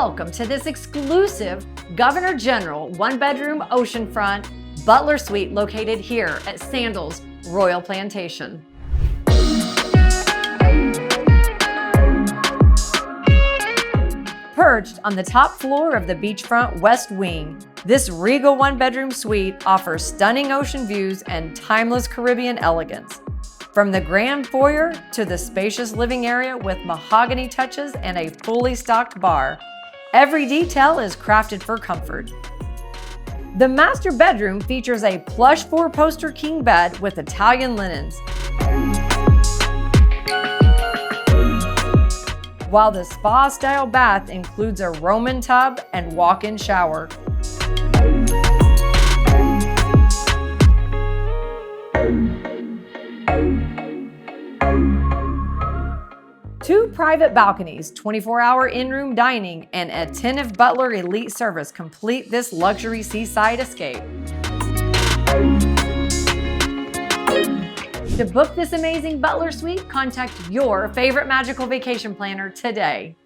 Welcome to this exclusive Governor General one-bedroom oceanfront Butler suite located here at Sandals Royal Plantation. Perched on the top floor of the beachfront west wing, this regal one-bedroom suite offers stunning ocean views and timeless Caribbean elegance. From the grand foyer to the spacious living area with mahogany touches and a fully stocked bar, every detail is crafted for comfort. The master bedroom features a plush four-poster king bed with Italian linens, while the spa-style bath includes a Roman tub and walk-in shower. Two private balconies, 24-hour in-room dining, and attentive Butler Elite Service complete this luxury seaside escape. To book this amazing Butler suite, contact your favorite magical vacation planner today.